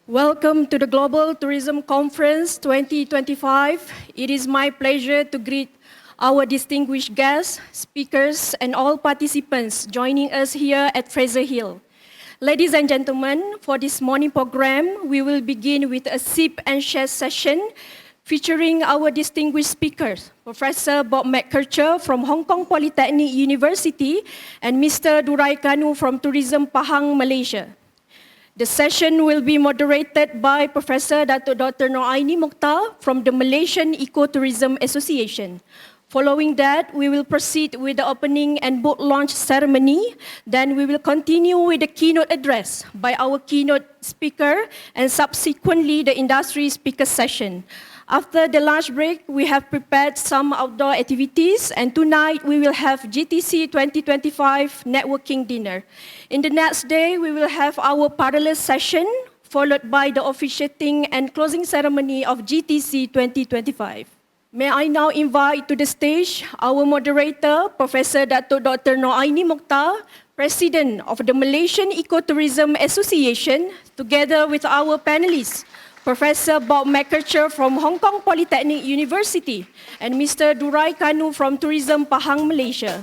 Welcome to the Global Tourism Conference 2025. It is my pleasure to greet our distinguished guests, speakers, and all participants joining us here at Fraser Hill. Ladies and gentlemen, for this morning program, we will begin with a sip and share session featuring our distinguished speakers, Professor Bob McKercher from Hong Kong Polytechnic University and Mr. Durai Kanu from Tourism Pahang, Malaysia. The session will be moderated by Professor Dr. Noraini Mokhtar from the Malaysian Ecotourism Association. Following that, we will proceed with the opening and book launch ceremony. Then we will continue with the keynote address by our keynote speaker and subsequently the industry speaker session. After the lunch break, we have prepared some outdoor activities, and tonight we will have GTC2025 networking dinner. In the next day, we will have our parallel session, followed by the officiating and closing ceremony of GTC 2025. May I now invite to the stage our moderator, Professor Dr. Noraini Mokhtar, President of the Malaysian Ecotourism Association, together with our panelists, Professor Bob McKercher from Hong Kong Polytechnic University and Mr. Durai Kanu from Tourism Pahang, Malaysia.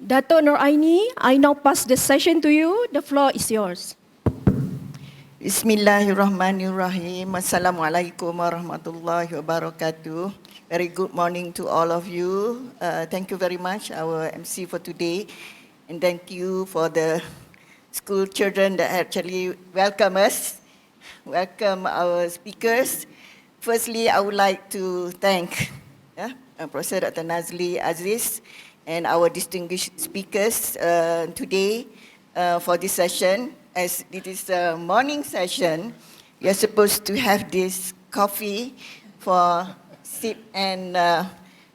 Dato' Noraini, I now pass the session to you. The floor is yours. Bismillahirrahmanirrahim. Assalamualaikum warahmatullahi wabarakatuh. Very good morning to all of you. Thank you very much, our MC for today. And thank you for the school children that actually welcome us. Welcome our speakers. Firstly, I would like to thank Professor Dr. Nazli Aziz and our distinguished speakers today for this session. As it is a morning session, we are supposed to have this coffee for sip and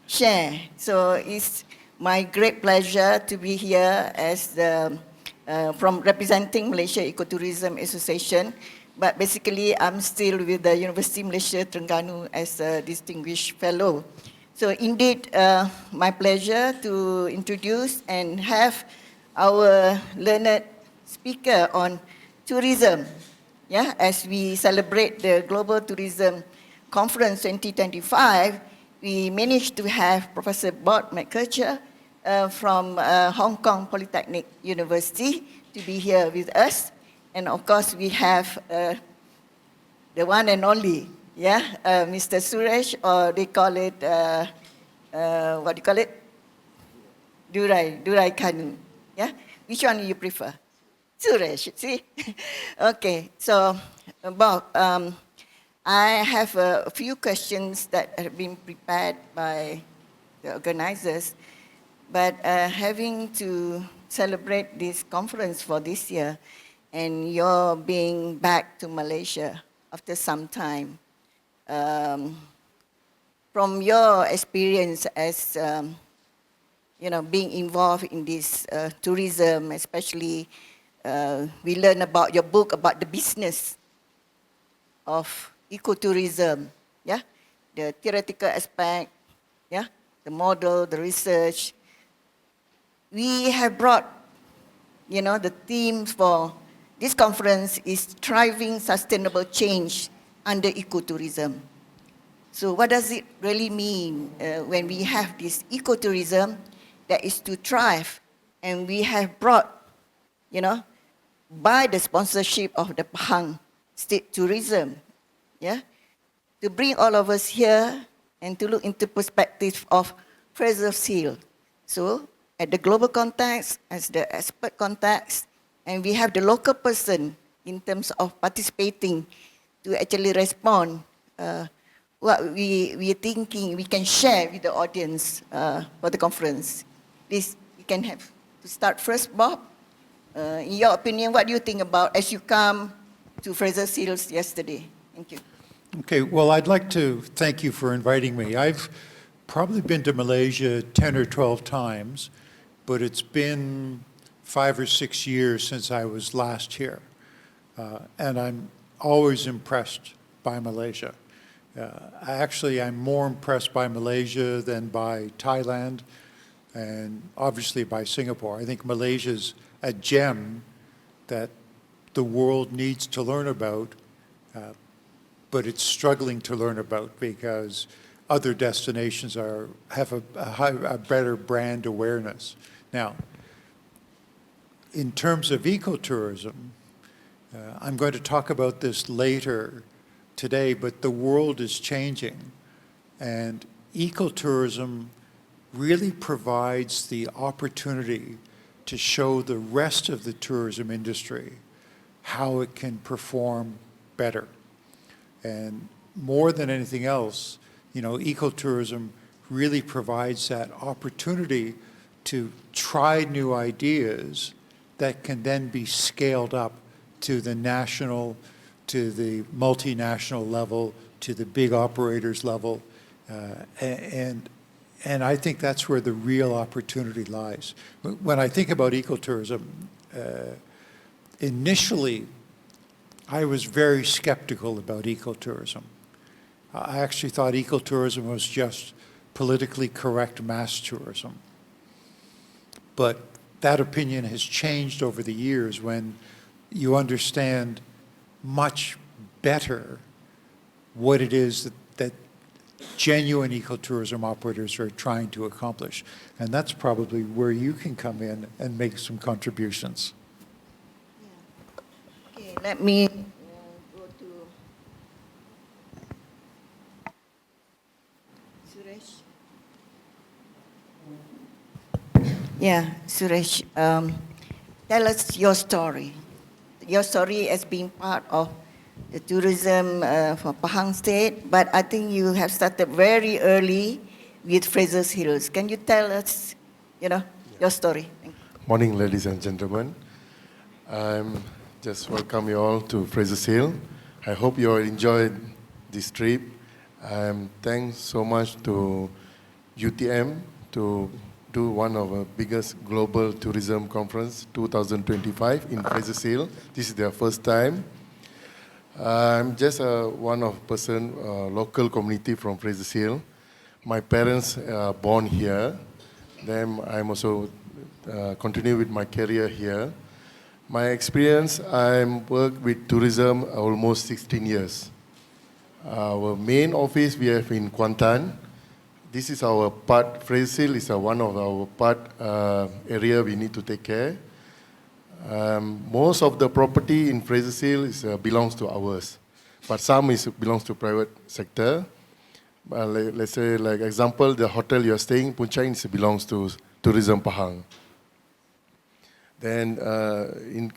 share. So it's my great pleasure to be here as from representing Malaysia Ecotourism Association. But basically, I'm still with the University Malaysia Terengganu as a distinguished fellow. So indeed, my pleasure to introduce and have our learned speaker on tourism, as we celebrate the Global Tourism Conference 2025, we managed to have Professor Bob McKercher from Hong Kong Polytechnic University to be here with us. And of course, we have the one and only, Mr. Suresh, or they call it, what do you call it? Durai Kanu. Which one do you prefer? Suresh, see? Okay, so Bob, I have a few questions that have been prepared by the organizers, but having to celebrate this conference for this year and your being back to Malaysia after some time, from your experience as being involved in this tourism, especially we learn about your book about the business of ecotourism, the theoretical aspect, the model, the research. We have brought, the theme for this conference is Thriving Sustainable Change under Ecotourism. So what does it really mean when we have this ecotourism that is to thrive, and we have brought, by the sponsorship of the Pahang State Tourism, to bring all of us here and to look into perspective of Fraser Hill. So, at the global context, as the expert context, and we have the local person in terms of participating to actually respond what we are thinking we can share with the audience for the conference. Please, you can have to start first, Bob. In your opinion, what do you think about as you come to Fraser Hills yesterday? Thank you. Okay, well, I'd like to thank you for inviting me. I've probably been to Malaysia 10 or 12 times, but it's been 5 or 6 years since I was last here. And I'm always impressed by Malaysia. I'm more impressed by Malaysia than by Thailand and obviously by Singapore. I think Malaysia's a gem that the world needs to learn about, but it's struggling to learn about because other destinations have a better brand awareness. Now, in terms of ecotourism, I'm going to talk about this later today, but the world is changing, and ecotourism really provides the opportunity to show the rest of the tourism industry how it can perform better. And more than anything else, ecotourism really provides that opportunity to try new ideas that can then be scaled up to the national, to the multinational level, to the big operators level. And I think that's where the real opportunity lies. When I think about ecotourism, initially, I was very skeptical about ecotourism. I actually thought ecotourism was just politically correct mass tourism. But that opinion has changed over the years when you understand much better what it is that genuine ecotourism operators are trying to accomplish. And that's probably where you can come in and make some contributions. Okay, let me go to Suresh. Yeah, Suresh, tell us your story. Your story as being part of the tourism for Pahang State, but I think you have started very early with Fraser's Hills. Can you tell us, your story? Thank you. Morning, ladies and gentlemen. I'm just welcome you all to Fraser's Hill. I hope you all enjoyed this trip. Thanks so much to UTM to do one of the biggest global tourism conference, 2025 in Fraser's Hill. This is their first time. I'm just one of person, local community from Fraser's Hill. My parents are born here. Then I'm also continue with my career here. My experience, I worked with tourism almost 16 years. Our main office we have in Kuantan. This is our part. Fraser's Hill is one of our part area we need to take care. Most of the property in Fraser's Hill belongs to ours, but some belongs to private sector. Let's say, like example, the hotel you are staying, Puncak, belongs to Tourism Pahang. Then in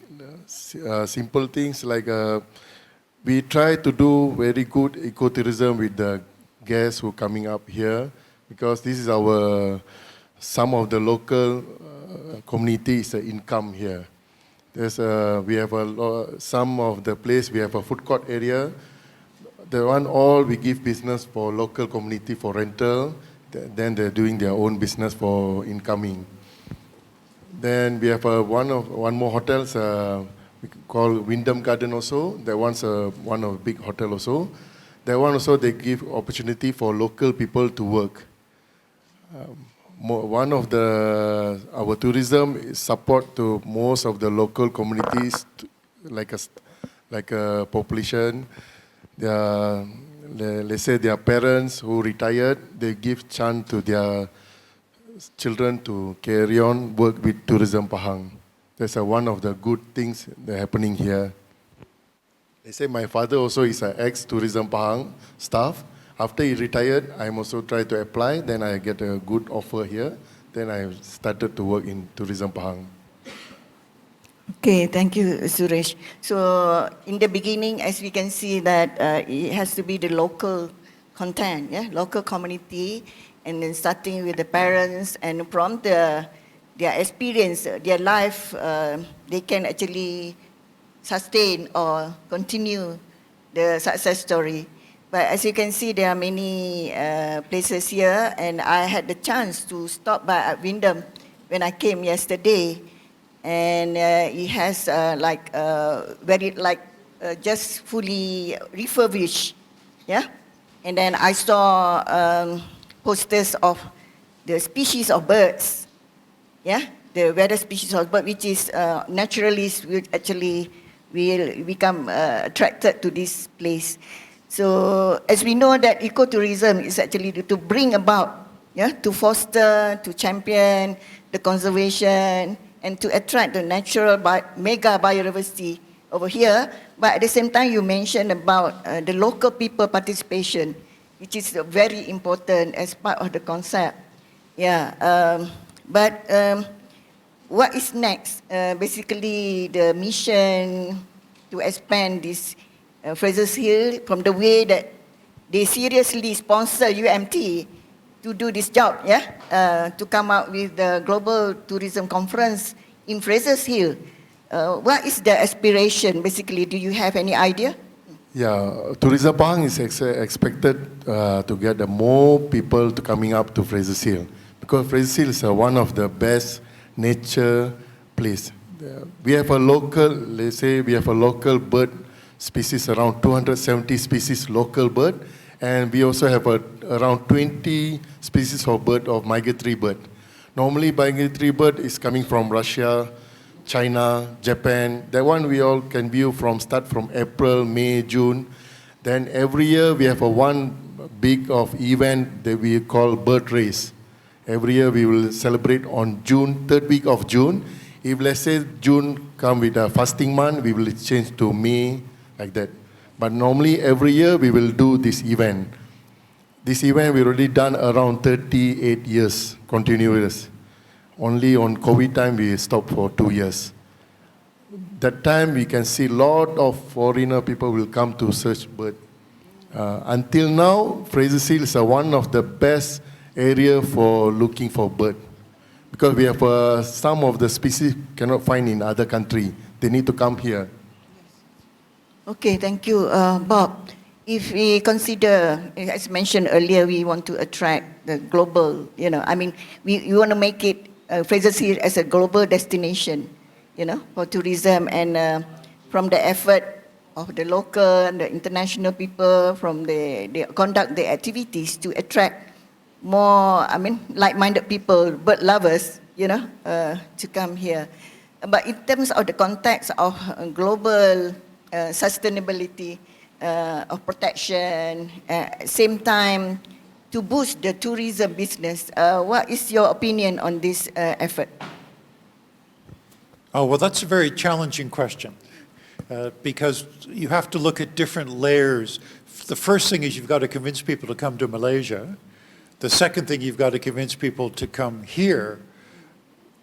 simple things like we try to do very good ecotourism with the guests who are coming up here, because this is some of the local communities' income here. We have some of the place, we have a food court area. The one all we give business for local community for rental, then they're doing their own business for incoming. Then we have one more hotels we call Wyndham Garden also. That one's one of big hotel also. That one also they give opportunity for local people to work. One of our tourism is support to most of the local communities, like a population. Let's say their parents who retired, they give chance to their children to carry on work with Tourism Pahang. That's one of the good things that are happening here. They say my father also is an ex-Tourism Pahang staff. After he retired, I'm also trying to apply. Then I get a good offer here. Then I started to work in Tourism Pahang. Okay, thank you, Suresh. So in the beginning, as we can see that it has to be the local content, local community, and then starting with the parents, and from their experience, their life, they can actually sustain or continue the success story. But as you can see, there are many places here, and I had the chance to stop by at Wyndham when I came yesterday. and it has just fully refurbished, yeah. And then I saw posters of the species of birds, yeah, the various species of bird, which is naturalists will become attracted to this place. So as we know that ecotourism is actually to bring about, yeah, to foster, to champion the conservation and to attract the natural mega biodiversity over here. But at the same time, you mentioned about the local people participation, which is very important as part of the concept. Yeah, what is next? Basically, the mission to expand this Fraser's Hill from the way that they seriously sponsor UMT to do this job, yeah, to come out with the Global Tourism Conference in Fraser's Hill. What is the aspiration, basically? Do you have any idea? Yeah, Tourism Pahang is expected to get more people to coming up to Fraser's Hill, because Fraser's Hill is one of the best nature place. We have a local, let's say we have a local bird species, around 270 species local bird, and we also have around 20 species of bird, of migratory bird. Normally migratory bird is coming from Russia, China, Japan. That one we all can view start from April, May, June. Then every year we have one big event that we call bird race. Every year we will celebrate on June, third week of June. If let's say June come with a fasting month, we will change to May, like that. But normally every year we will do this event. This event we already done around 38 years, continuous. Only on COVID time we stopped for 2 years. That time we can see lot of foreigner people will come to search bird. Until now, Fraser's Hill is one of the best area for looking for bird, because we have some of the species cannot find in other country. They need to come here. Okay, thank you, Bob. If we consider, as mentioned earlier, we want to attract the global, we want to make it Fraser's Hill as a global destination, for tourism, and from the effort of the local and the international people, from they conduct the activities to attract more, like-minded people, bird lovers, to come here. But in terms of the context of global sustainability, of protection, same time to boost the tourism business, what is your opinion on this effort? Oh, well, that's a very challenging question because you have to look at different layers. The first thing is you've got to convince people to come to Malaysia. The second thing, you've got to convince people to come here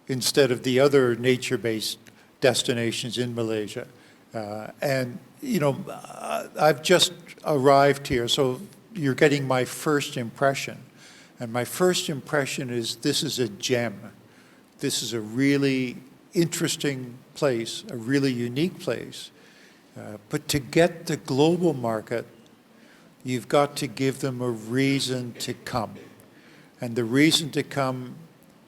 instead of the other nature-based destinations in Malaysia. I've just arrived here, so you're getting my first impression. And my first impression is this is a gem. This is a really interesting place, a really unique place. But to get the global market, you've got to give them a reason to come. And the reason to come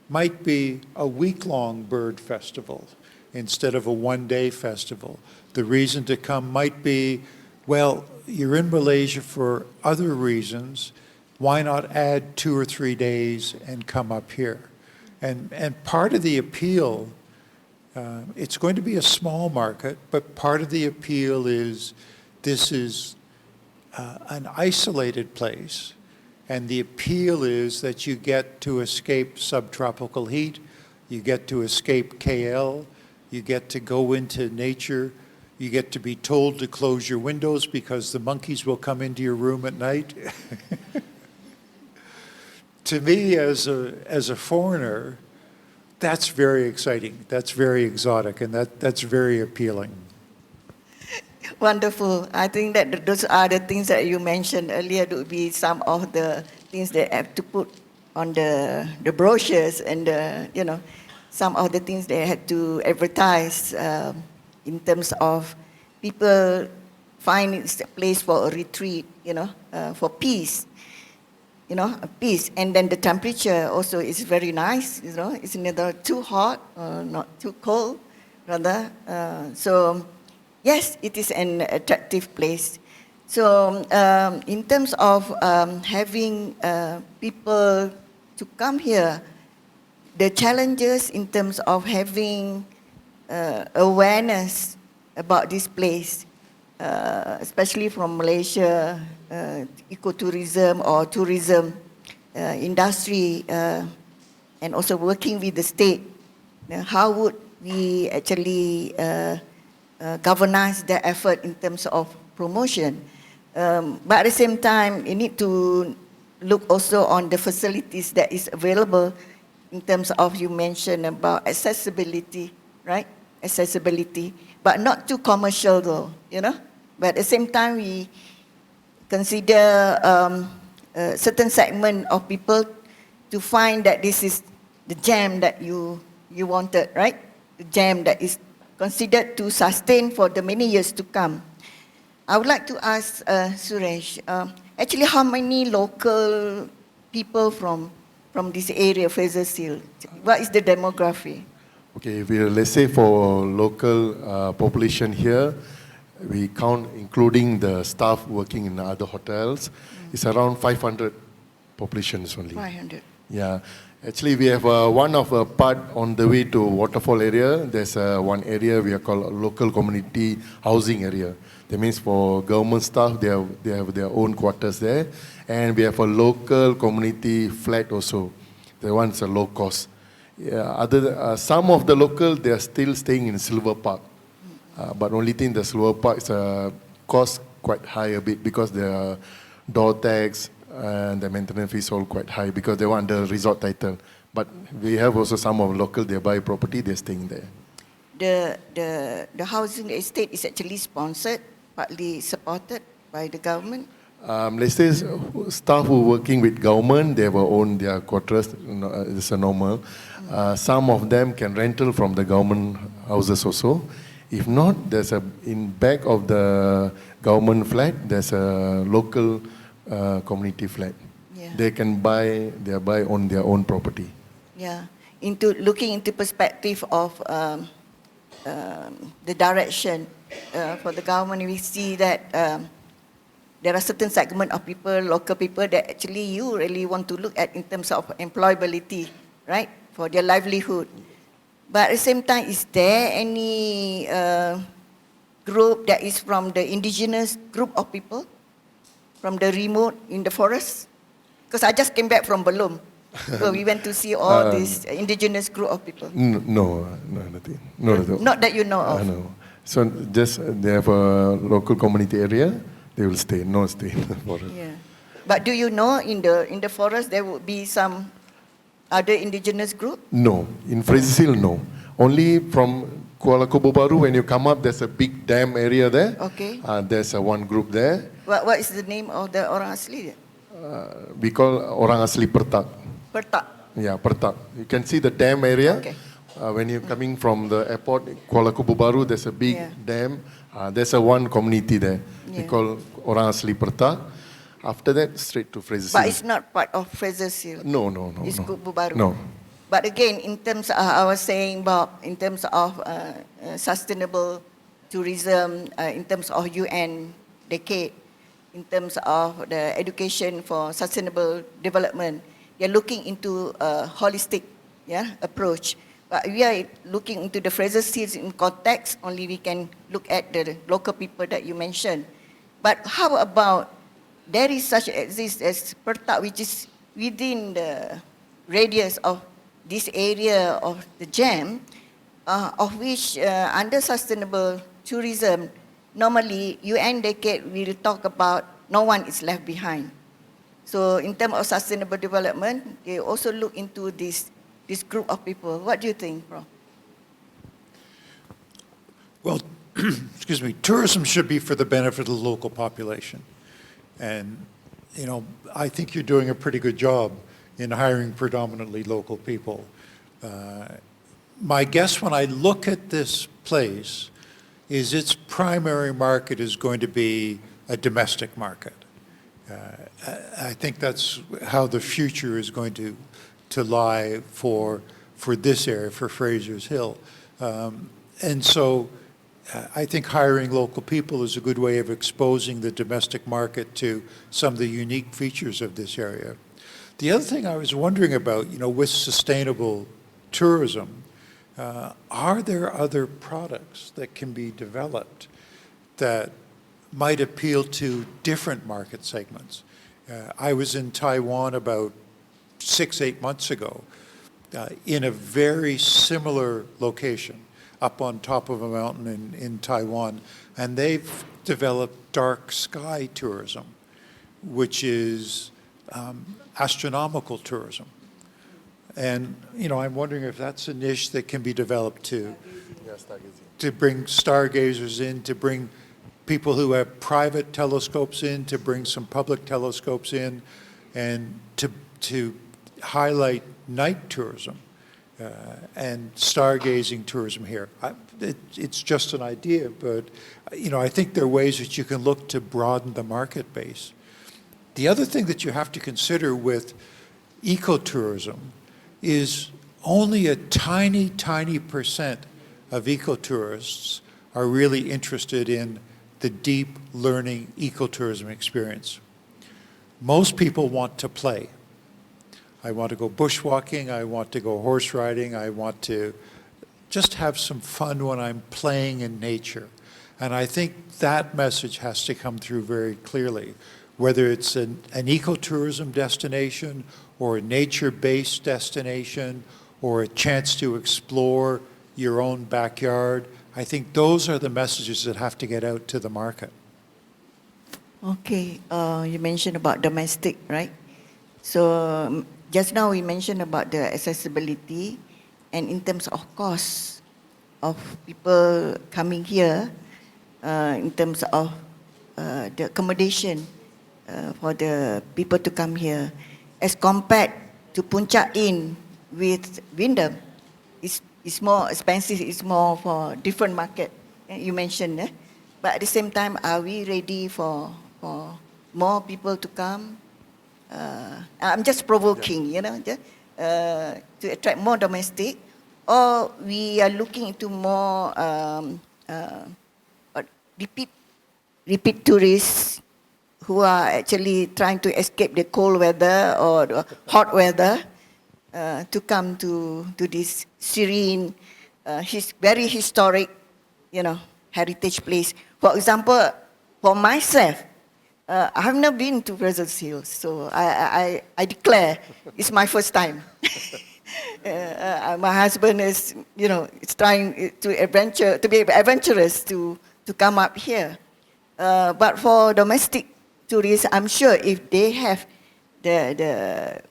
might be a week-long bird festival instead of a one-day festival. The reason to come might be, well, you're in Malaysia for other reasons. Why not add 2 or 3 days and come up here? And part of the appeal, it's going to be a small market, but part of the appeal is this is an isolated place. And the appeal is that you get to escape subtropical heat, you get to escape KL, you get to go into nature, you get to be told to close your windows because the monkeys will come into your room at night. To me, as a foreigner, that's very exciting, that's very exotic, and that's very appealing. Wonderful. I think that those are the things that you mentioned earlier would be some of the things they have to put on the brochures and, some of the things they had to advertise in terms of people finding a place for a retreat, for peace. a peace. And then the temperature also is very nice, it's neither too hot or not too cold, rather. So, yes, it is an attractive place. So, in terms of having people to come here, the challenges in terms of having awareness about this place, especially from Malaysia, ecotourism or tourism industry, and also working with the state, how would we actually galvanize their effort in terms of promotion? But at the same time, you need to look also on the facilities that is available in terms of, you mentioned about accessibility, right? Accessibility, but not too commercial though, But at the same time, we consider a certain segment of people to find that this is the gem that you wanted, right? The gem that is considered to sustain for the many years to come. I would like to ask Suresh, actually how many local people from this area, Fraser's Hill, what is the demography? Okay, let's say for local population here, we count including the staff working in other hotels, it's around 500 populations only. 500. Yeah, actually we have one of a part on the way to waterfall area. There's one area we are called local community housing area. That means for government staff, they have their own quarters there. And we have a local community flat also. The one's a low cost. Yeah, some of the local, they are still staying in Silver Park. But only thing, the Silver Park is cost quite high a bit because the door tax and the maintenance fees all quite high because they want the resort title. But we have also some of local, they buy property, they're staying there. The housing estate is actually sponsored, partly supported by the government? Let's say staff who are working with government, they will own their quarters, it's a normal. Some of them can rental from the government houses also. If not, there's in back of the government flat, there's a local community flat. Yeah. They can buy on their own property. Yeah, looking into perspective of the direction for the government, we see that there are certain segment of people, local people, that actually you really want to look at in terms of employability, right, for their livelihood. But at the same time, is there any group that is from the indigenous group of people, from the remote in the forest? Because I just came back from Belum, so we went to see all these indigenous group of people. No, nothing. Not that you know of. No. So just they have a local community area, they will stay, no stay in the forest. Yeah. But do you know in the forest there would be some other indigenous group? No, in Fraser's Hill, no. Only from Kuala Kubu Baru, when you come up, there's a big dam area there. Okay. There's one group there. What is the name of the orang asli? We call Orang Asli Pertak. Pertak. Yeah, Pertak. You can see the dam area. Okay. When you're coming from the airport, Kuala Kubu Baru, there's a big dam. There's one community there. We call Orang Asli Pertak. After that, straight to Fraser's Hill. But it's not part of Fraser's Hill. No. It's Kubu Baru. No. But again, in terms of, I was saying, Bob, in terms of sustainable tourism, in terms of UN decade, in terms of the education for sustainable development, they're looking into a holistic approach. But we are looking into the Fraser's Hill in context, only we can look at the local people that you mentioned. But how about, there is such exist as Pertak, which is within the radius of this area of the gem, of which under sustainable tourism, normally UN decade will talk about no one is left behind. So in terms of sustainable development, they also look into this group of people. What do you think, Prof? Well, excuse me, tourism should be for the benefit of the local population. And, I think you're doing a pretty good job in hiring predominantly local people. My guess when I look at this place is its primary market is going to be a domestic market. I think that's how the future is going to lie for this area, for Fraser's Hill. And so I think hiring local people is a good way of exposing the domestic market to some of the unique features of this area. The other thing I was wondering about, with sustainable tourism, are there other products that can be developed that might appeal to different market segments? I was in Taiwan about 6-8 months ago in a very similar location up on top of a mountain in Taiwan, and they've developed dark sky tourism, which is astronomical tourism. And, I'm wondering if that's a niche that can be developed to bring stargazers in, to bring people who have private telescopes in, to bring some public telescopes in, and to highlight night tourism and stargazing tourism here. It's just an idea, but I think there are ways that you can look to broaden the market base. The other thing that you have to consider with ecotourism is only a tiny, tiny percent of ecotourists are really interested in the deep learning ecotourism experience. Most people want to play. I want to go bushwalking, I want to go horse riding, I want to just have some fun when I'm playing in nature. And I think that message has to come through very clearly, whether it's an ecotourism destination or a nature-based destination or a chance to explore your own backyard. I think those are the messages that have to get out to the market. Okay, you mentioned about domestic, right? So just now we mentioned about the accessibility, and in terms of cost of people coming here, in terms of the accommodation for the people to come here, as compared to Puncak Inn with Wyndham, it's more expensive, it's more for different market, you mentioned. But at the same time, are we ready for more people to come? I'm just provoking, to attract more domestic, or we are looking into more repeat tourists who are actually trying to escape the cold weather or the hot weather to come to this serene, very historic, heritage place. For example, for myself, I have never been to Fraser's Hill, so I declare it's my first time. My husband is, is trying to be adventurous to come up here. But for domestic tourists, I'm sure if they have the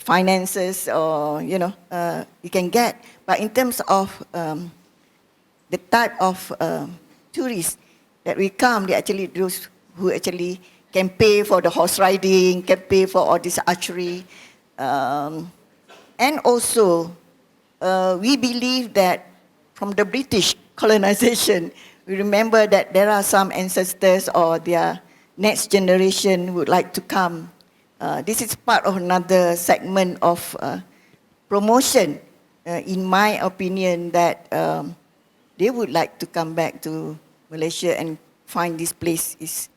finances, or you can get. But in terms of the type of tourists that we come, they actually those who actually can pay for the horse riding, can pay for all this archery. And also, we believe that from the British colonization, we remember that there are some ancestors or their next generation would like to come. This is part of another segment of promotion, in my opinion, that they would like to come back to Malaysia and find this place is,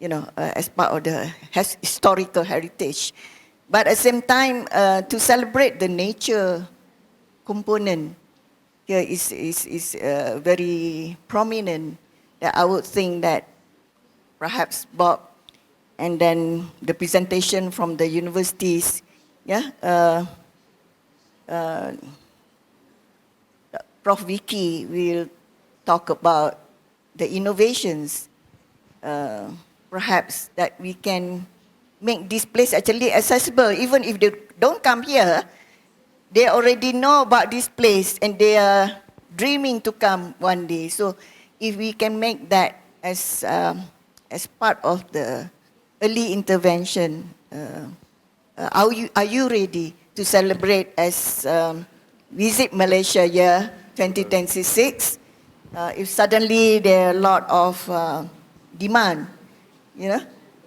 as part of the historical heritage. But at the same time, to celebrate the nature component here is very prominent. That I would think that perhaps Bob, and then the presentation from the universities, Prof. Vicky will talk about the innovations, perhaps that we can make this place actually accessible. Even if they don't come here, they already know about this place and they are dreaming to come one day. So if we can make that as part of the early intervention, are you ready to celebrate as Visit Malaysia Year 2026? If suddenly there are a lot of demand,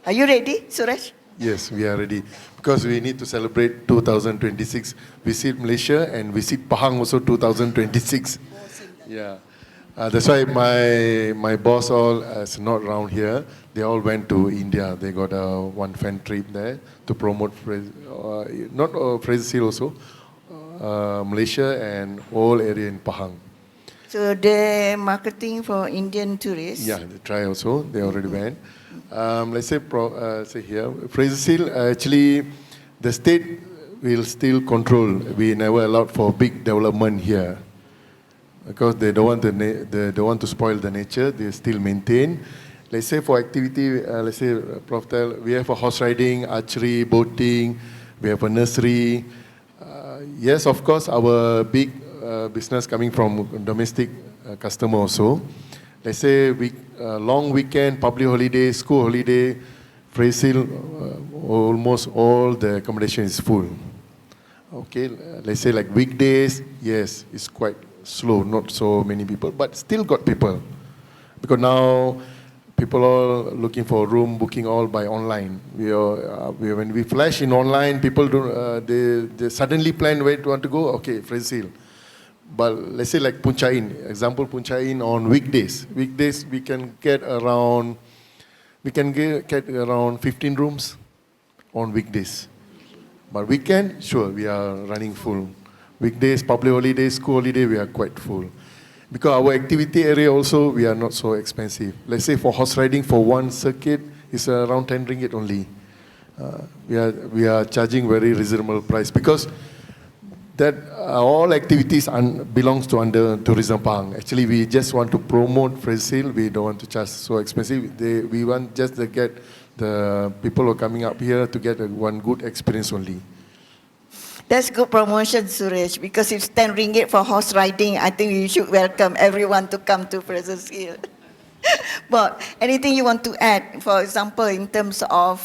Are you ready, Suresh? Yes, we are ready. Because we need to celebrate 2026. Visit Malaysia and visit Pahang also 2026. Yeah. That's why my boss all is not around here. They all went to India. They got a one fan trip there to promote not Fraser Hill also, Malaysia and whole area in Pahang. So the marketing for Indian tourists. Yeah, they try also. They already went. Let's say, say here, Fraser Hill, actually, the state will still control. We never allowed for big development here because they don't want they don't want to spoil the nature. They still maintain. Let's say for activity, let's say, Prof. Tel, we have a horse riding, archery, boating. We have a nursery. Yes, of course, our big business coming from domestic customer also. Let's say long weekend, public holiday, school holiday, Fraser, almost all the accommodation is full. Okay, let's say like weekdays, yes, it's quite slow, not so many people, but still got people. Because now people are looking for room booking all by online. When we flash in online, people they suddenly plan where to want to go. Okay, Fraser Hill. But let's say like Punchain, example Punchain on weekdays. Weekdays we can get around 15 rooms on weekdays. But weekend, sure, we are running full. Weekdays, public holidays, school holiday, we are quite full. Because our activity area also, we are not so expensive. Let's say for horse riding, for one circuit, it's around 10 ringgit only. We are charging very reasonable price because that all activities belongs to under Tourism Pahang. Actually, we just want to promote Fraser Hill. We don't want to charge so expensive. We want just to get the people who are coming up here to get one good experience only. That's good promotion, Suresh, because it's 10 ringgit for horse riding. I think you should welcome everyone to come to Fraser Hill. But anything you want to add, for example, in terms of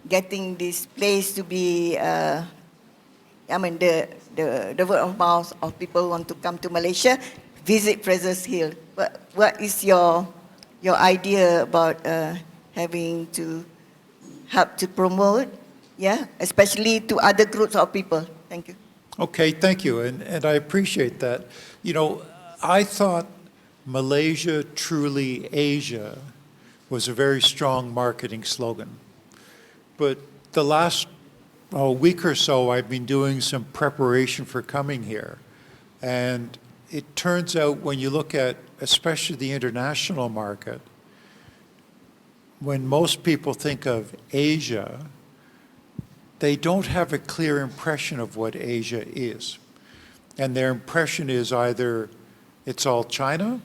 getting this place to be, the word of mouth of people who want to come to Malaysia, visit Fraser Hill. What is your idea about having to help to promote? Yeah, especially to other groups of people. Thank you. Okay, thank you, and I appreciate that. You know, I thought Malaysia, truly Asia, was a very strong marketing slogan. But the last week or so, I've been doing some preparation for coming here. And it turns out when you look at, especially the international market, when most people think of Asia, they don't have a clear impression of what Asia is. And their impression is either it's all China,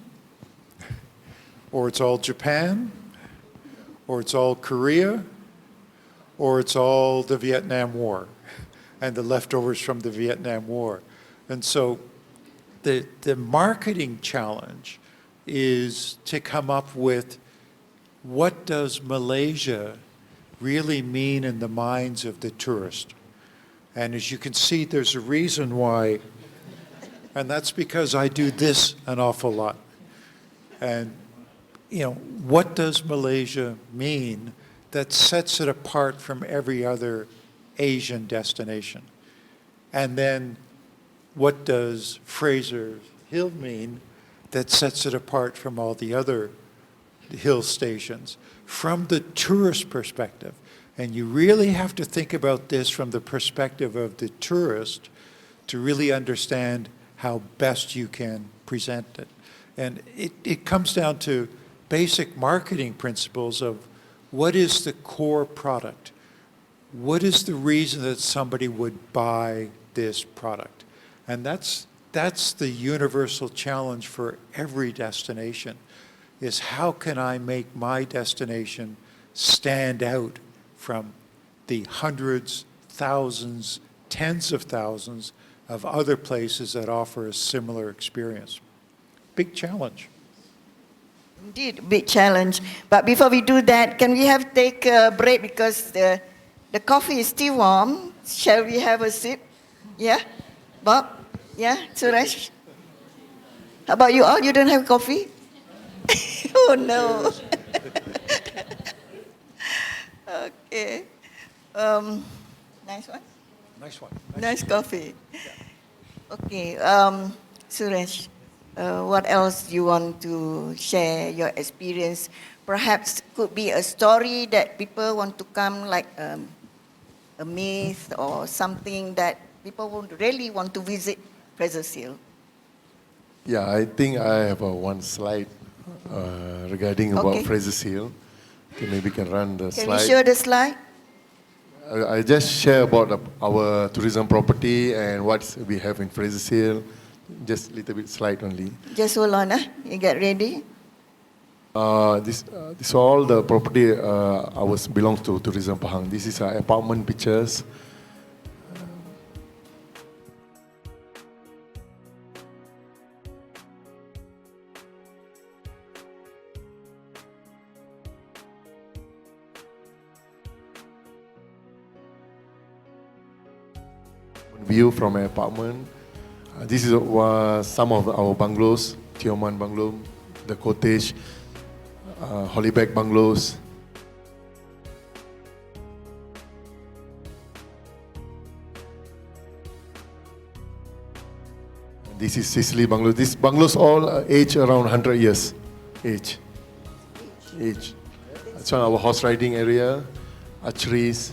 or it's all Japan, or it's all Korea, or it's all the Vietnam War and the leftovers from the Vietnam War. And so the marketing challenge is to come up with what does Malaysia really mean in the minds of the tourist. And as you can see, there's a reason why, and that's because I do this an awful lot. And, you know, what does Malaysia mean that sets it apart from every other Asian destination? And then what does Fraser Hill mean that sets it apart from all the other hill stations from the tourist perspective? And you really have to think about this from the perspective of the tourist to really understand how best you can present it. And it comes down to basic marketing principles of what is the core product? What is the reason that somebody would buy this product? And that's the universal challenge for every destination, is how can I make my destination stand out from the hundreds, thousands, tens of thousands of other places that offer a similar experience. Big challenge. Indeed, big challenge. But before we do that, can we take a break because the coffee is still warm? Shall we have a sip? Yeah? Bob? Yeah? Suresh? How about you all? You don't have coffee? Oh no. Okay. Nice one. Nice one. Nice coffee. Okay. Suresh, what else you want to share your experience? Perhaps could be a story that people want to come, like a myth or something that people would really want to visit Fraser's Hill. Yeah, I think I have one slide regarding about Okay. Fraser's Hill. Okay, maybe can run the Can we slide. show the slide? I just share about our tourism property and what we have in Fraser's Hill. Just a little bit slide only. Just hold on, you get ready. This all the property ours belongs to Tourism Pahang. This is apartment pictures. View from an apartment. This is some of our bungalows, Tioman bungalow, the cottage, Hollybag bungalows. This is Sicily bungalow. These bungalows all age around 100 years. Age. That's on our horse riding area, archeries.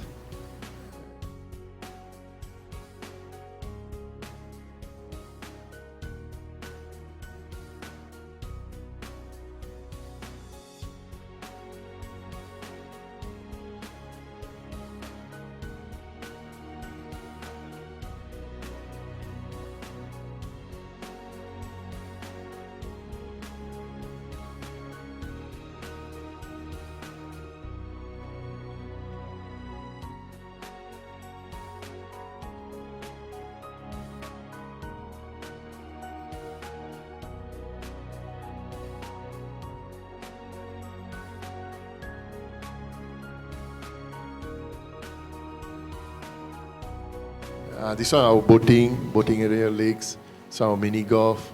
This one our boating area, lakes, some mini golf.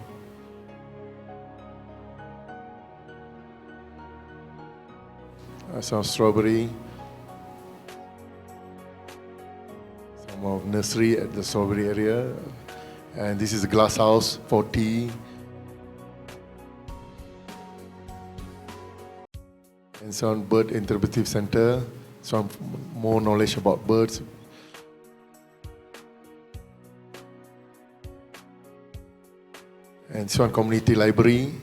Some strawberry. Some of nursery at the strawberry area. And this is a glass house for tea. And some bird interpretive center. Some more knowledge about birds. And this one community library.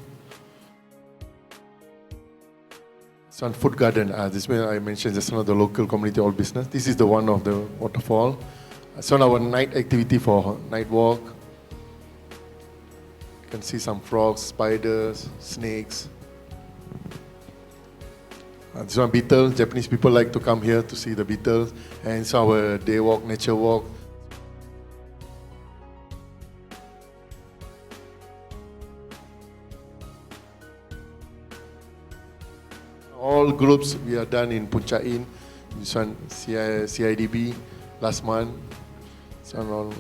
This one food garden. This one I mentioned just now, the local community all business. This is the one of the waterfall. This one our night activity for night walk. You can see some frogs, spiders, snakes. This one beetle. Japanese people like to come here to see the beetles. And it's our day walk, nature walk. All groups we are done in Puncak Inn. This one CIDB last month. This one all.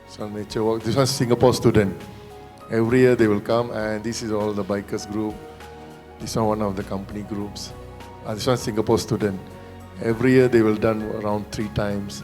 So nature walk. This one Singapore student. Every year they will come, and this is all the bikers group. This one of the company groups. This one Singapore student. Every year they will done around 3 times.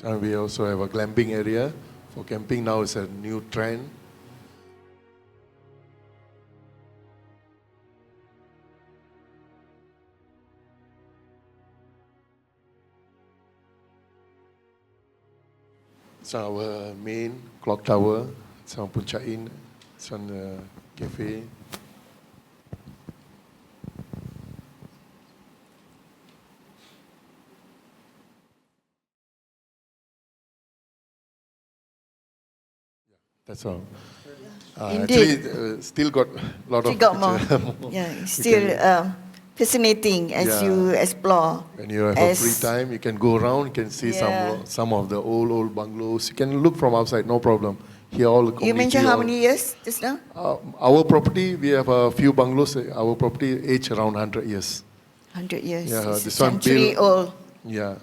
And we also have a glamping area for camping. Now it's a new trend. It's our main clock tower. It's on Puncak Inn. It's on the cafe. That's all. Indeed. Actually, still got a lot You of got more. picture. Yeah, it's We still can- fascinating as Yeah. you explore. When you have a as- free time, you can go around, you can see Yeah. some of the old bungalows. You can look from outside, no problem. Here all the You community. mentioned how all- many years just now? Our property, we have a few bungalows. Our property age around 100 years. 100 years. Yeah, It's this a one century built- old. Yeah,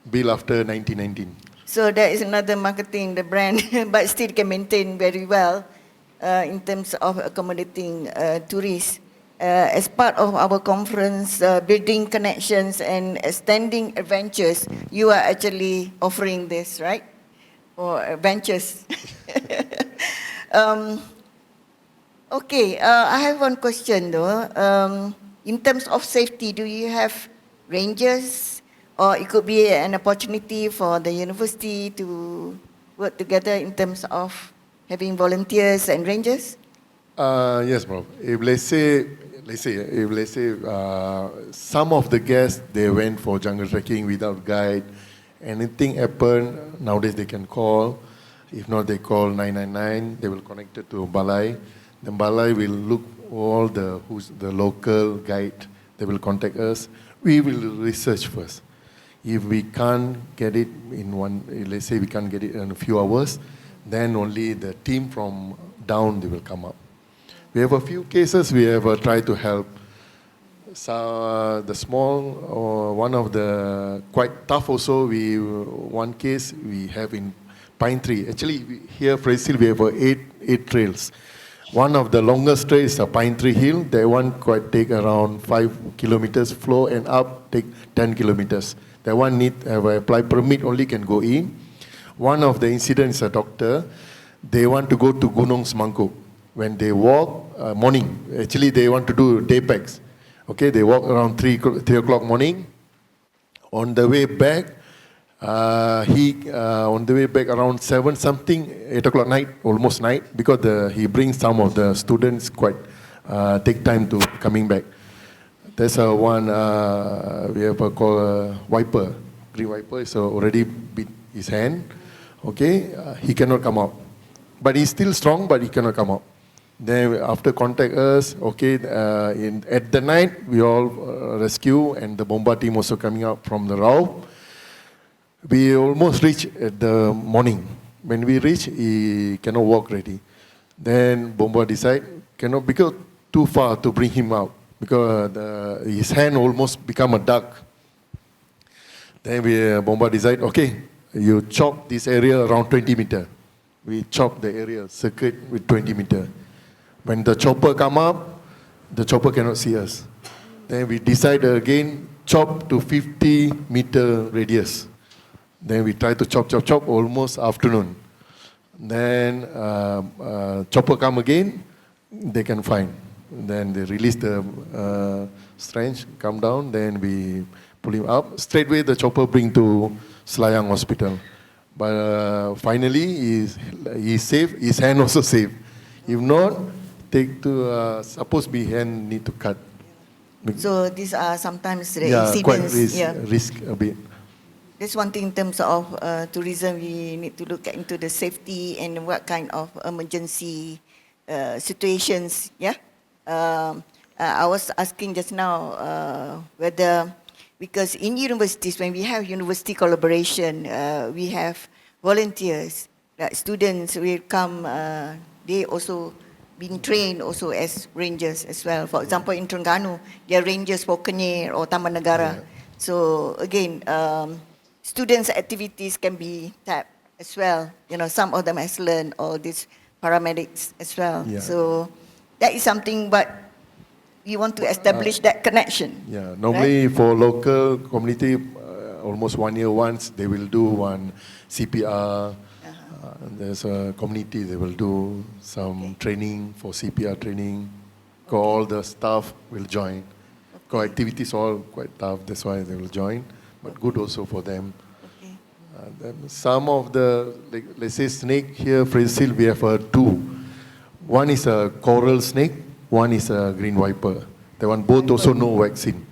built after 1919. So that is another marketing, the brand, but still can maintain very well in terms of accommodating tourists. As part of our conference, Building Connections and Extending Adventures, you are actually offering this, right? Or adventures. Okay, I have one question though. In terms of safety, do you have rangers, or it could be an opportunity for the university to work together in terms of having volunteers and rangers? Yes, bro. If let's say, some of the guests they went for jungle trekking without guide, anything happen nowadays they can call. If not, they call 999. They will connect it to Balai. Then Balai will look all who's the local guide. They will contact us. We will research first. If we can't get it in let's say we can't get it in a few hours, then only the team from down they will come up. We have a few cases we have tried to help. So the small, or one of the quite tough also, one case we have in Pine Tree. Actually, here Brazil we have eight trails. One of the longest trails is a Pine Tree Hill. That one quite take around 5 kilometers flow and up take 10 kilometers. That one need have a apply permit only can go in. One of the incidents a doctor, they want to go to Gunung Semangkuk. When they walk morning, actually they want to do day packs. Okay, they walk around 3 o'clock morning. On the way back, on the way back around 7 something, 8 o'clock night, almost night, because he brings some of the students quite take time to coming back. There's one we have called wiper, green wiper. So already beat his hand. Okay, he cannot come out, but he's still strong, but he cannot come out. Then after contact us, okay, at the night we all rescue, and the bomba team also coming out from the Rao. We almost reach at the morning. When we reach, he cannot walk already. Then bomba decide cannot, because too far to bring him out, because his hand almost become a duck. Then bomba decide, okay, you chop this area around 20 meter. We chop the area circuit with 20 meter. When the chopper come up, the chopper cannot see us. Then we decide again, chop to 50 meter radius. Then we try to chop, almost afternoon. Then chopper come again, they can find. Then they release the strange, come down, then we pull him up. Straightway the chopper bring to Selayang Hospital. But finally he's safe, his hand also safe. If not, take to, suppose be hand need to cut. So these are sometimes the Quite incidents. risk a bit. That's one thing in terms of tourism. We need to look into the safety and what kind of emergency situations. Yeah, I was asking just now whether, because in universities, when we have university collaboration, we have volunteers, like students will come. They also being trained also as rangers as well. For example, in Terengganu, they are rangers for Kenyir or Taman Negara. Yeah. So again, students' activities can be tapped as well. You know, some of them has learned all these paramedics as well. Yeah. So that is something, but we want to establish that connection. Yeah, normally for local community, almost 1 year once, they will do one CPR. There's a community, they will do some training for CPR training. All the staff will join. Activities all quite tough, that's why they will join, but good also for them. Okay. Then some of the, like, let's say snake here, Brazil, we have two. One is a coral snake, one is a green viper. The one both also no vaccine.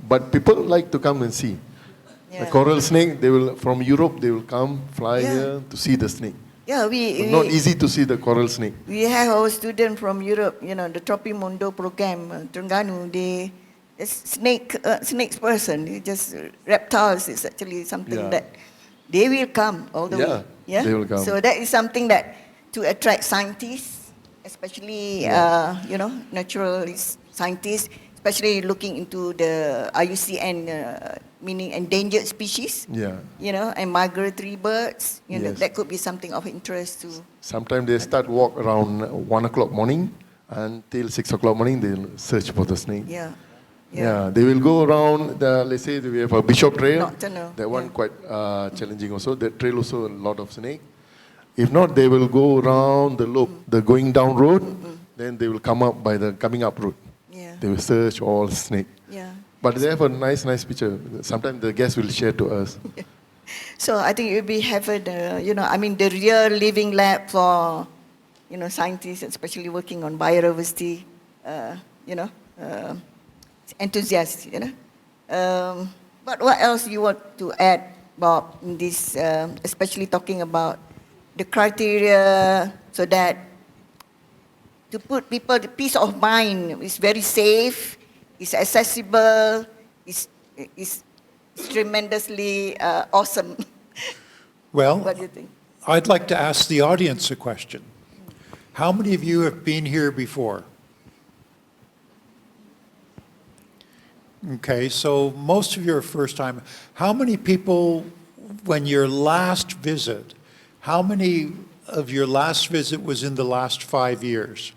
But people like to come and see. Yeah. The coral snake, they will from Europe, they will come, fly here to see the snake. Yeah, It's not easy to see the coral snake. we have our student from Europe, you know, the Tropimundo program, Terengganu, snakes person, just reptiles is actually something that they will come all the way. Yeah, they will come. So that is something that to attract scientists, especially, you know, naturalist scientists, especially looking into the IUCN, meaning endangered species, you know, and migratory birds, you know, that could be something of interest to. Sometimes they start walk around 1 o'clock morning until 6 o'clock morning, they'll search for the snake. Yeah, they will go around, let's say we have a Bishop Trail, Nocturnal. that one quite challenging also, that trail also a lot of snake. If not, they will go around the loop, the going down road, then they will come up by the coming up route. They will search all snake. But they have a nice picture. Sometimes the guests will share to us. So I think you'll be having, you know, I mean, the real living lab for, you know, scientists, especially working on biodiversity, you know, enthusiasts, you know. But what else you want to add, Bob, in this, especially talking about the criteria so that to put people the peace of mind is very safe, it's accessible, it's tremendously awesome. Well, what do you think? I'd like to ask the audience a question. How many of you have been here before? Okay, so most of you are first time. How many people, when your last visit, how many of your last visit was in the last 5 years?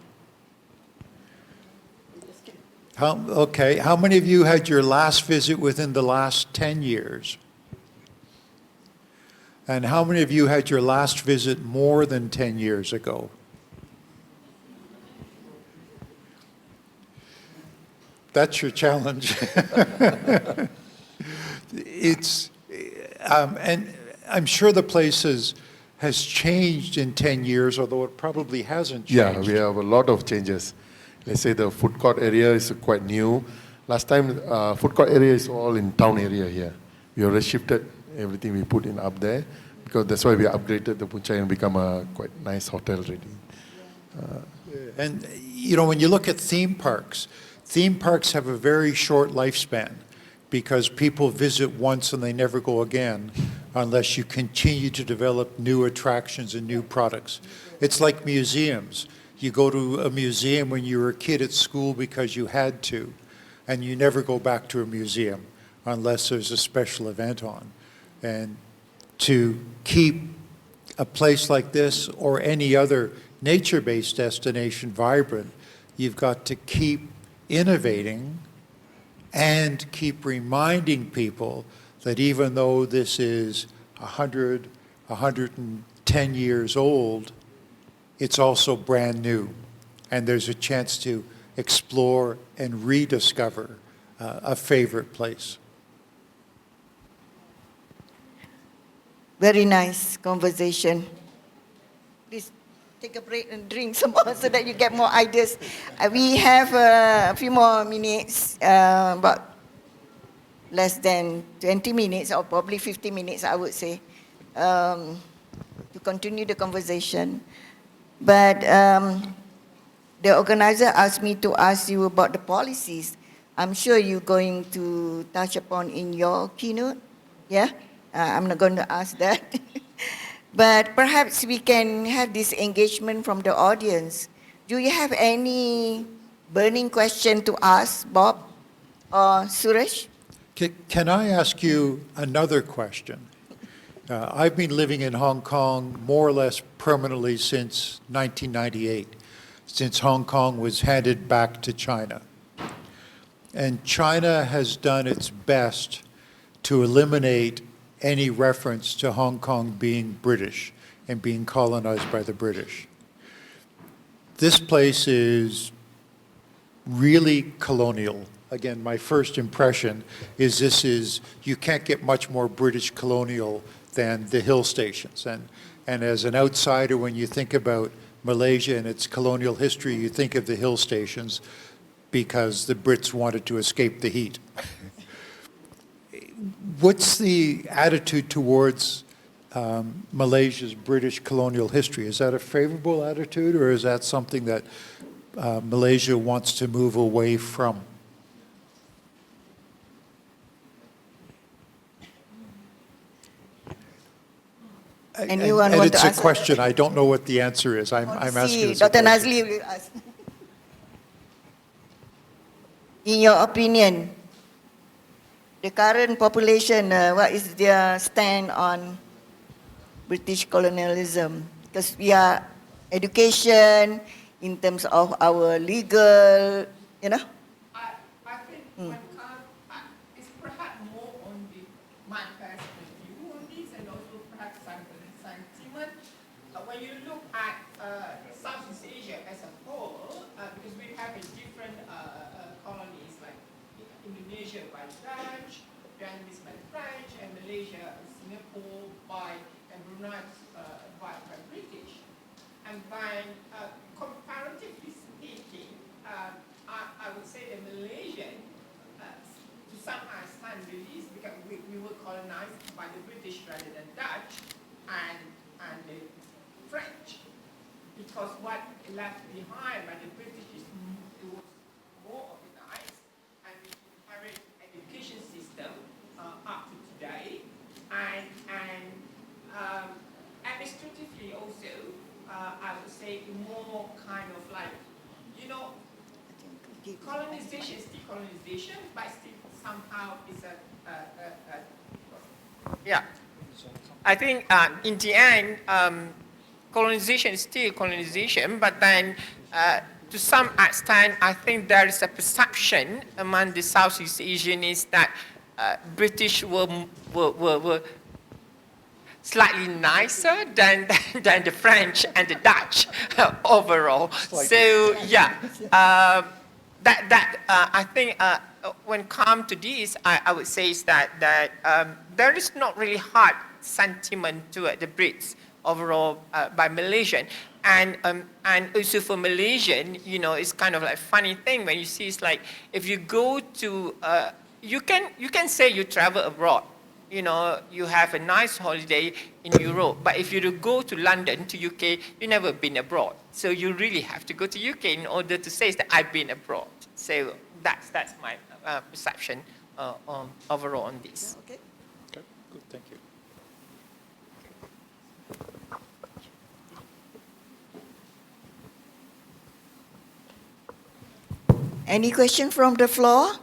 Okay, how many of you had your last visit within the last 10 years? And how many of you had your last visit more than 10 years ago? That's your challenge. And I'm sure the place has changed in 10 years, although it probably hasn't changed. Yeah, we have a lot of changes. Let's say the food court area is quite new. Last time, food court area is all in town area here. We already shifted everything we put in up there, because that's why we upgraded the Punchai and become a quite nice hotel already. And, you know, when you look at theme parks have a very short lifespan because people visit once and they never go again unless you continue to develop new attractions and new products. It's like museums. You go to a museum when you were a kid at school because you had to, and you never go back to a museum unless there's a special event on. And to keep a place like this or any other nature-based destination vibrant, you've got to keep innovating and keep reminding people that even though this is 100, 110 years old, it's also brand new. And there's a chance to explore and rediscover a favorite place. Very nice conversation. Please take a break and drink some more so that you get more ideas. We have a few more minutes, about less than 20 minutes or probably 50 minutes, I would say, to continue the conversation. But the organizer asked me to ask you about the policies. I'm sure you're going to touch upon in your keynote, yeah? I'm not going to ask that. But perhaps we can have this engagement from the audience. Do you have any burning question to ask, Bob or Suresh? Can I ask you another question? I've been living in Hong Kong more or less permanently since 1998, since Hong Kong was handed back to China. And China has done its best to eliminate any reference to Hong Kong being British and being colonized by the British. This place is really colonial. Again, my first impression is you can't get much more British colonial than the hill stations. And as an outsider, when you think about Malaysia and its colonial history, you think of the hill stations because the Brits wanted to escape the heat. What's the attitude towards Malaysia's British colonial history? Is that a favorable attitude, or is that something that Malaysia wants to move away from? Anyone and want to it's a answer? question. I don't know what the answer is. I'm asking this a Dr. question. Nazli will ask. In your opinion, the current population, what is their stand on British colonialism? Because we are education, in terms of our legal, you know? I think when it's perhaps more on the my personal view on this, and also perhaps some sentiment. When you look at Southeast Asia as a whole, because we have a different colonies like Indonesia by the Dutch, Vietnamese by the French, and Malaysia, Singapore by and Brunei by British. And then, comparatively speaking, I would say the Malaysian, to some extent, really, because we were colonized by the British rather than Dutch and the French. Because what left behind by the British is it was more organized, and we inherit education system up to today, and administratively also. I would say more kind of like, you know, colonization is still colonization, but still somehow is yeah. I think in the end, colonization is still colonization, but then to some extent, I think there is a perception among the Southeast Asians that British were slightly nicer than the French and the Dutch overall. So yeah, I think when come to this, I would say is that there is not really hard sentiment to the Brits overall by Malaysian, and also for Malaysian, you know, it's kind of like funny thing when you see it's like if you go to you can say you travel abroad. You know, you have a nice holiday in Europe, but if you go to London, to UK, you've never been abroad. So you really have to go to UK in order to say that I've been abroad. So that's my perception overall on this. Okay. Okay, good, thank you. Any question from the floor?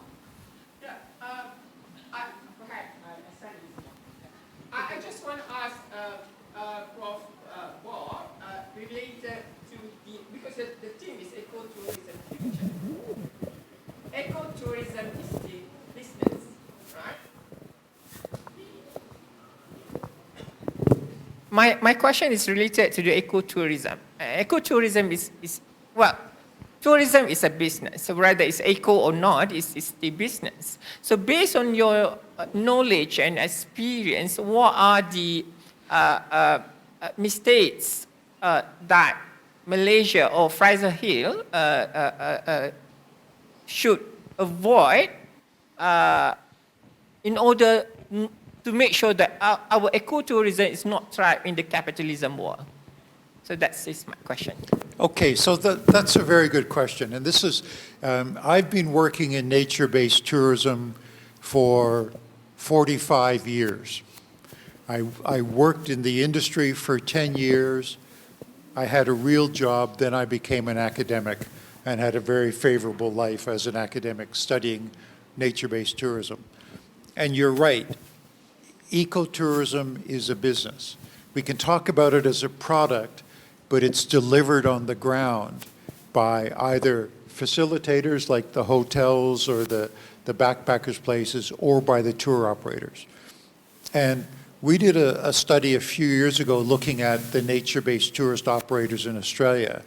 I just want to ask Prof. Bob, related to because the theme is ecotourism future. Ecotourism is the business, right? My question is related to the ecotourism. Ecotourism is well, tourism is a business. So whether it's eco or not, it's the business. So based on your knowledge and experience, what are the mistakes that Malaysia or Fraser Hill should avoid in order to make sure that our ecotourism is not trapped in the capitalism war? So that's my question. Okay, so that's a very good question. And this is, I've been working in nature-based tourism for 45 years. I worked in the industry for 10 years. I had a real job, then I became an academic and had a very favorable life as an academic studying nature-based tourism. And you're right, ecotourism is a business. We can talk about it as a product, but it's delivered on the ground by either facilitators like the hotels or the the backpackers' places, or by the tour operators. And we did a study a few years ago looking at the nature-based tourist operators in Australia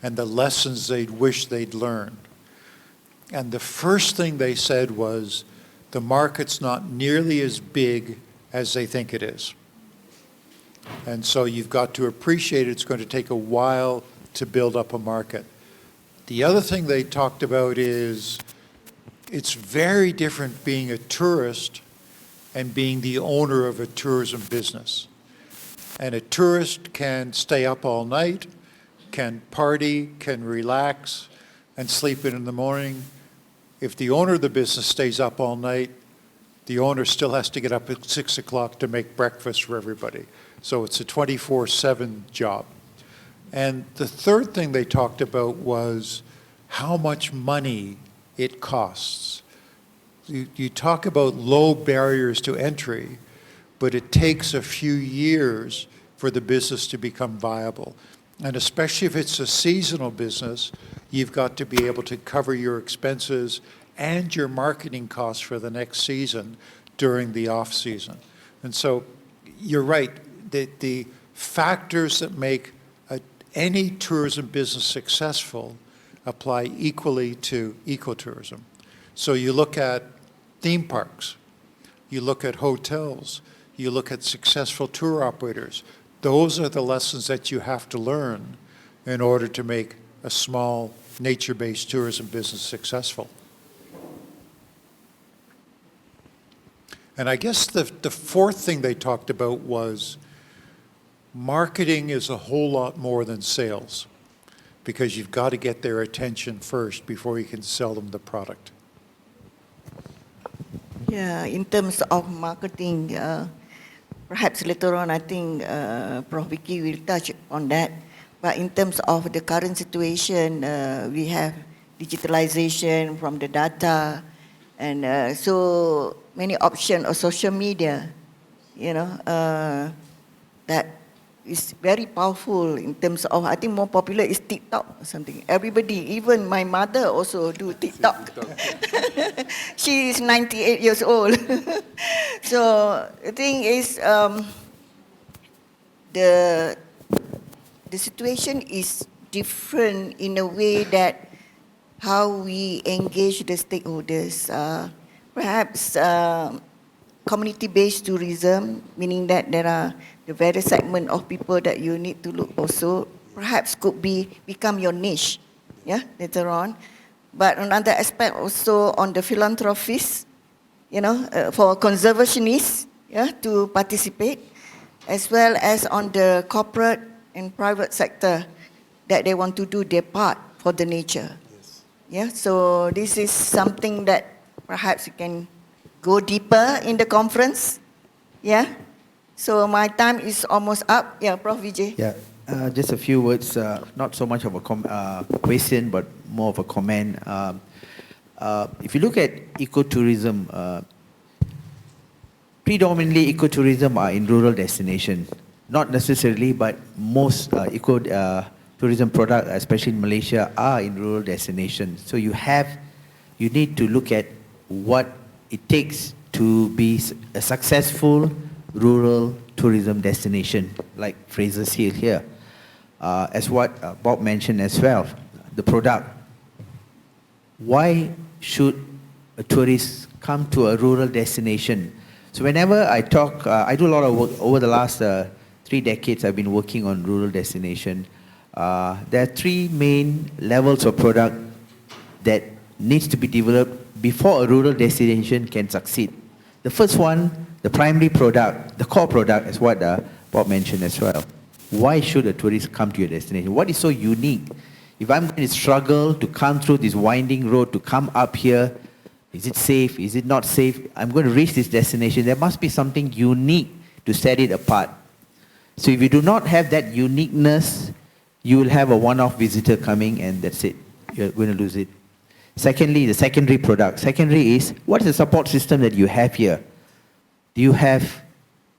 and the lessons they'd wish they'd learned. And the first thing they said was, the market's not nearly as big as they think it is. And so you've got to appreciate it's going to take a while to build up a market. The other thing they talked about is it's very different being a tourist and being the owner of a tourism business. And a tourist can stay up all night, can party, can relax, and sleep in the morning. If the owner of the business stays up all night, the owner still has to get up at 6 o'clock to make breakfast for everybody. So it's a 24/7 job. And the third thing they talked about was how much money it costs. You talk about low barriers to entry, but it takes a few years for the business to become viable. And especially if it's a seasonal business, you've got to be able to cover your expenses and your marketing costs for the next season during the off season. And so you're right, the factors that make any tourism business successful apply equally to ecotourism. So you look at theme parks, you look at hotels, you look at successful tour operators. Those are the lessons that you have to learn in order to make a small nature-based tourism business successful. And I guess the fourth thing they talked about was marketing is a whole lot more than sales, because you've got to get their attention first before you can sell them the product. Yeah, in terms of marketing, perhaps later on I think Prof. Vicky will touch on that. But in terms of the current situation, we have digitalization from the data, and so many options of social media, that is very powerful in terms of, I think more popular is TikTok or something. Everybody, even my mother also do TikTok. She is 98 years old. So the thing is, the situation is different in a way that how we engage the stakeholders. Perhaps community-based tourism, meaning that there are the various segment of people that you need to look also, perhaps could become your niche, later on. But another aspect also on the philanthropists, for conservationists, to participate, as well as on the corporate and private sector, that they want to do their part for the nature. Yes. So this is something that perhaps you can go deeper in the conference. So my time is almost up. Prof. Vijay. Just a few words, not so much of a question, but more of a comment. If you look at ecotourism, predominantly ecotourism are in rural destinations. Not necessarily, but most ecotourism products, especially in Malaysia, are in rural destinations. So you need to look at what it takes to be a successful rural tourism destination, like Fraser's Hill here. As what Bob mentioned as well, the product. Why should a tourist come to a rural destination? So whenever I talk, I do a lot of work over the last 3 decades. I've been working on rural destination. There are 3 main levels of product that needs to be developed before a rural destination can succeed. The first one, the primary product, the core product, is what Bob mentioned as well. Why should a tourist come to your destination? What is so unique? If I'm going to struggle to come through this winding road to come up here, is it safe? Is it not safe? I'm going to reach this destination. There must be something unique to set it apart. So if you do not have that uniqueness, you will have a one-off visitor coming and that's it. You're going to lose it. Secondly, the secondary product. Secondary is, what is the support system that you have here? Do you have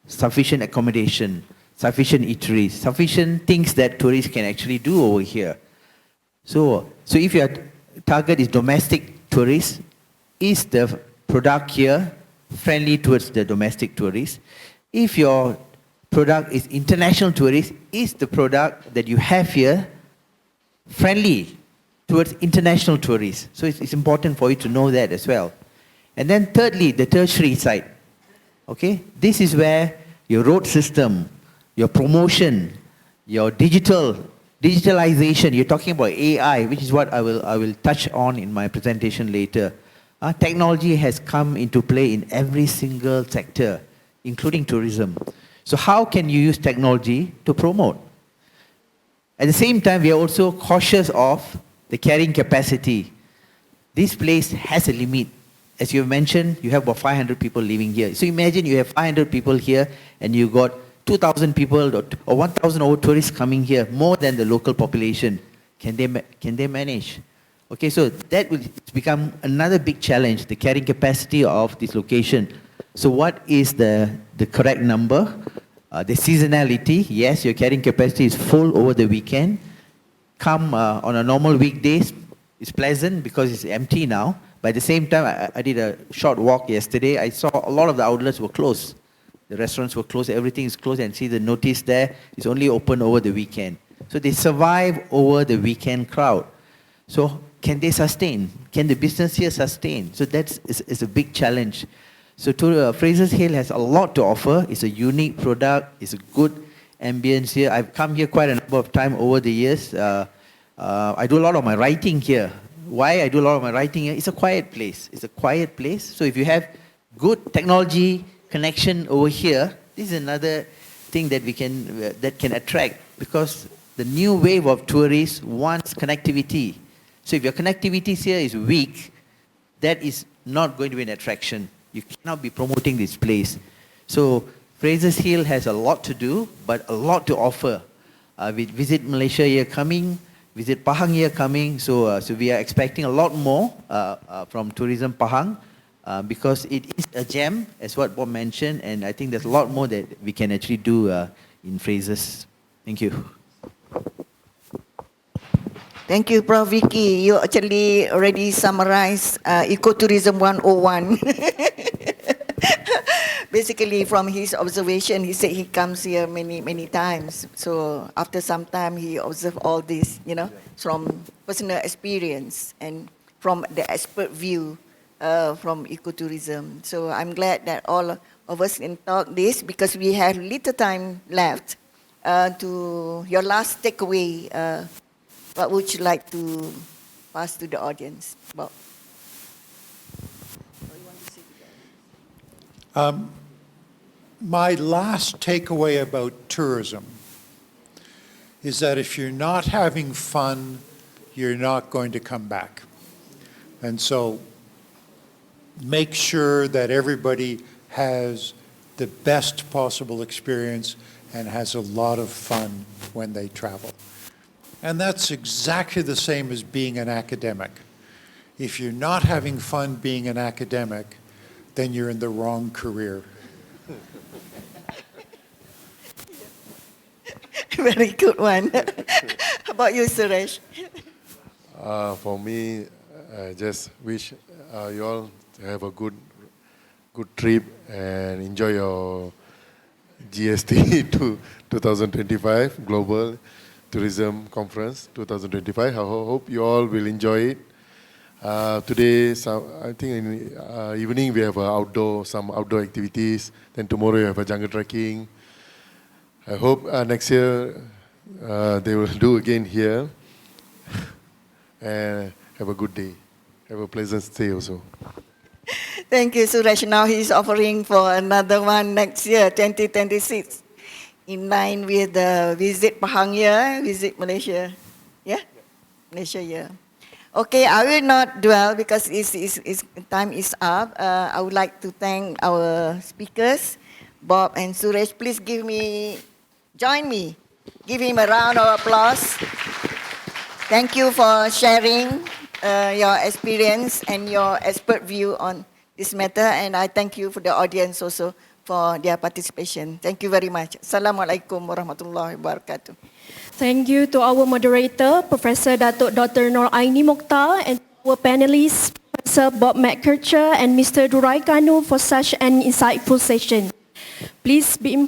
sufficient accommodation, sufficient eateries, sufficient things that tourists can actually do over here? So if your target is domestic tourists, is the product here friendly towards the domestic tourists. If your product is international tourists, is the product that you have here friendly towards international tourists? So it's important for you to know that as well. And then thirdly, the tertiary side. Okay, this is where your road system, your promotion, your digitalization, you're talking about AI, which is what I will touch on in my presentation later. Technology has come into play in every single sector, including tourism. So how can you use technology to promote? At the same time, we are also cautious of the carrying capacity. This place has a limit. As you have mentioned, you have about 500 people living here. So imagine you have 500 people here and you got 2,000 people or 1,000 over tourists coming here, more than the local population. Can they manage? Okay, so that will become another big challenge, the carrying capacity of this location. So what is the correct number? The seasonality, yes, your carrying capacity is full over the weekend. Come on a normal weekdays, it's pleasant because it's empty now. But at the same time, I did a short walk yesterday. I saw a lot of the outlets were closed. The restaurants were closed, everything is closed, and see the notice there, it's only open over the weekend. So they survive over the weekend crowd. So can they sustain? Can the business here sustain? So that's is a big challenge. So Fraser's Hill has a lot to offer. It's a unique product. It's a good ambience here. I've come here quite a number of times over the years. I do a lot of my writing here. Why I do a lot of my writing here? It's a quiet place. It's a quiet place. So if you have good technology connection over here, this is another thing that we can that can attract, because the new wave of tourists wants connectivity. So if your connectivity here is weak, that is not going to be an attraction. You cannot be promoting this place. So Fraser's Hill has a lot to do, but a lot to offer. With Visit Malaysia here coming, Visit Pahang here coming, so we are expecting a lot more from Tourism Pahang, because it is a gem, as what Bob mentioned, and I think there's a lot more that we can actually do in Fraser's. Thank you. Thank you, Prof. Vicky. You actually already summarized Ecotourism 101. Basically, from his observation, he said he comes here many times. So after some time, he observed all this, from personal experience and from the expert view from ecotourism. So I'm glad that all of us can talk this, because we have little time left. To your last takeaway, what would you like to pass to the audience about? My last takeaway about tourism is that if you're not having fun, you're not going to come back. And so make sure that everybody has the best possible experience and has a lot of fun when they travel. And that's exactly the same as being an academic. If you're not having fun being an academic, then you're in the wrong career. Very good one. How about you, Suresh? For me, I just wish you all to have a good trip and enjoy your GST 2025 Global Tourism Conference 2025. I hope you all will enjoy it. Today, I think in evening we have some outdoor activities. Then tomorrow you have a jungle trekking. I hope next year they will do again here. And have a good day. Have a pleasant stay also. Thank you, Suresh. Now he's offering for another one next year, 2026, in line with the Visit Pahang year, Visit Malaysia. Yeah? Malaysia year. Okay, I will not dwell because time is up. I would like to thank our speakers, Bob and Suresh. Please join me. Give him a round of applause. Thank you for sharing your experience and your expert view on this matter. And I thank you for the audience also for their participation. Thank you very much. Assalamualaikum warahmatullahi wabarakatuh. Thank you to our moderator, Professor Dr. Nur Aini Mokhtar, and our panelists, Sir Bob McCurcher and Mr. Durai Kanu for such an insightful session. Please be